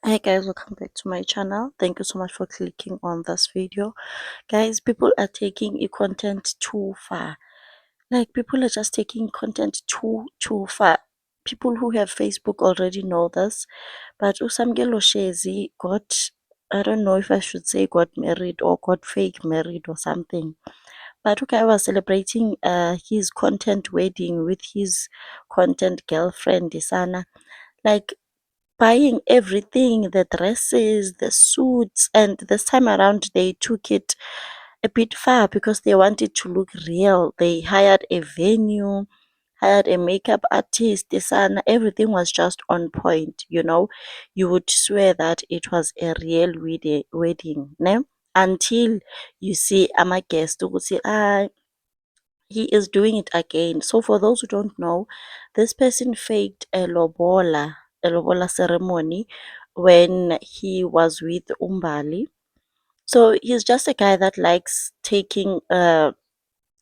Hi guys, welcome back to my channel. Thank you so much for clicking on this video. Guys, people are taking content too far. Like, people are just taking content too far. People who have Facebook already know this, but Usamgelo Shezi got, I don't know if I should say got married or got fake married or something. But okay, I was celebrating his content wedding with his content girlfriend Isana. Like, buying everything, the dresses, the suits, and this time around they took it a bit far because they wanted to look real. They hired a venue, hired a makeup artist, the son, everything was just on point, you know. You would swear that it was a real wedding, ne? Until you see ama guest ukuthi he is doing it again. So for those who don't know, this person faked a lobola ceremony when he was with Umbali. So he's just a guy that likes taking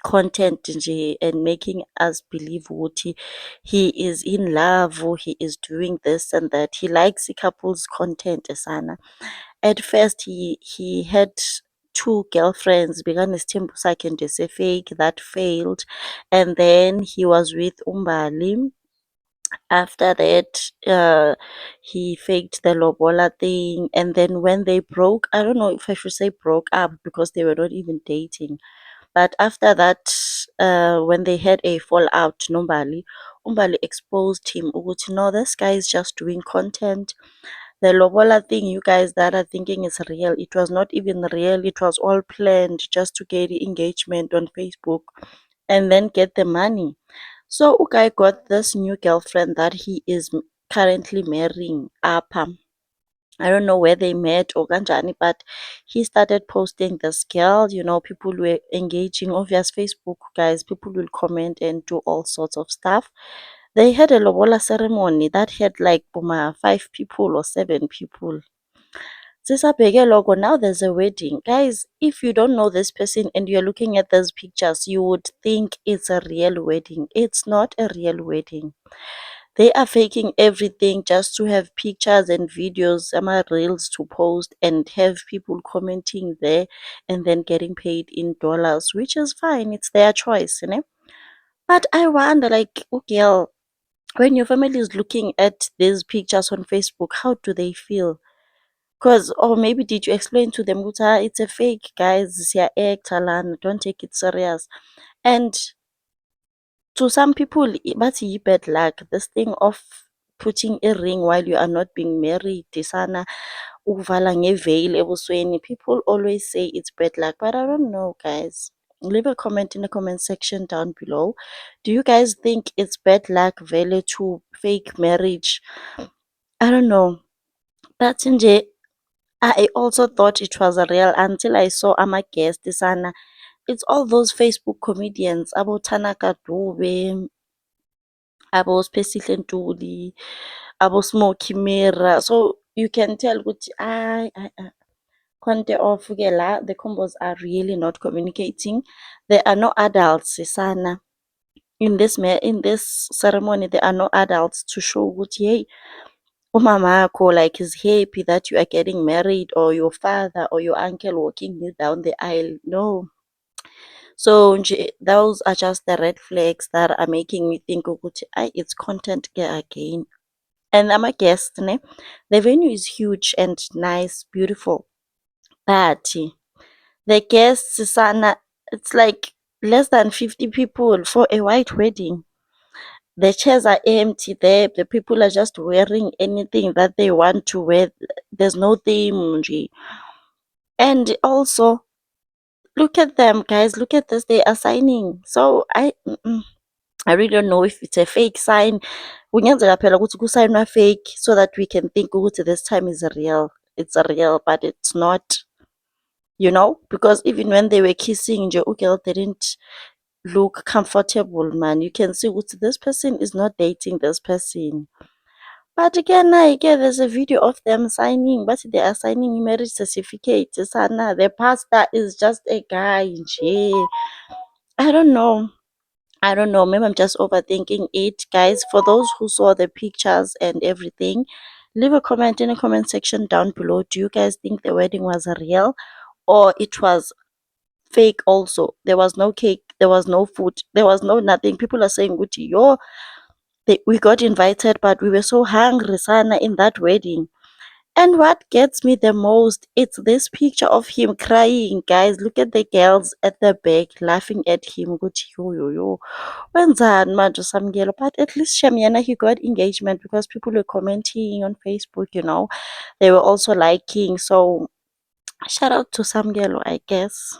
content nje and making us believe ukuthi he is in love or he is doing this and that. He likes couples content sana. At first he had two girlfriends, bekanesithembu sakhe nje se-fake that failed, and then he was with Umbali. After that, he faked the lobola thing, and then when they broke, I don't know if I should say broke up because they were not even dating. But after that, when they had a fallout, Umbali exposed him. Ukuthi, no, this guy is just doing content. The lobola thing, you guys that are thinking is real, it was not even real. It was all planned just to get the engagement on Facebook and then get the money. So Ukai got this new girlfriend that he is currently marrying, Apa. I don't know where they met or kanjani, but he started posting this girl. You know, people were engaging. Obvious Facebook guys, people will comment and do all sorts of stuff. They had a lobola ceremony that had like 5 people or 7 people. Sisabheke logo, now there's a wedding. Guys, if you don't know this person and you're looking at those pictures, you would think it's a real wedding. It's not a real wedding. They are faking everything just to have pictures and videos, some are reels to post and have people commenting there and then getting paid in dollars, which is fine. It's their choice, you know. But I wonder, like, okay, when your family is looking at these pictures on Facebook, how do they feel? Cause or maybe did you explain to them ukuthi it's a fake, guys, siya-act lana, don't take it serious. And to some people bathi yi-bad luck, this thing of putting a ring while you are not being married sana, ukuvala ngeveil ebusweni, people always say it's bad luck, but I don't know, guys. Leave a comment in the comment section down below. Do you guys think it's bad luck vele to fake marriage? I don't know, but nje I also thought it was real until I saw ama guest sana. It's all those Facebook comedians, abo Tanaka Dube, abo Spesihle Ntuli, abo Smokey Mirror. So you can tell ukuthi konke off-ke la, the combos are really not communicating. There are no adults sana. In this ceremony, there are no adults to show ukuthi hey, umamakho like is happy that you are getting married, or your father or your uncle walking you down the aisle. No. So those are just the red flags that are making me think ukuthi it's content again. And I'm a guest, ne? The venue is huge and nice, beautiful. But the guests sana, it's like less than 50 people for a white wedding. The chairs are empty there. The people are just wearing anything that they want to wear. There's no theme nje. And also, look at them, guys. Look at this. They are signing. So I really don't know if it's a fake sign. Kungenzeka phela ukuthi kusayinwa fake so that we can think ukuthi this time is real. It's a real, but it's not. You know, because even when they were kissing, nje girl didn't look comfortable, man. You can see ukuthi this person is not dating this person. But again, there's a video of them signing, but they are signing marriage certificate. Sana, the pastor is just a guy. Nje. I don't know. I don't know. Maybe I'm just overthinking it, guys. For those who saw the pictures and everything, Leave a comment in the comment section down below. Do you guys think the wedding was real or it was fake also? There was no cake, there was no food, there was no nothing. People are saying, Guti, yo, we got invited, but we were so hungry, Sana, in that wedding. And what gets me the most, it's this picture of him crying. Guys, look at the girls at the back laughing at him. Guti, yo, yo, yo. Wenzani manje Samkelo? But at least Shamiana, he got engagement because people were commenting on Facebook. They were also liking. So shout out to Samkelo, I guess.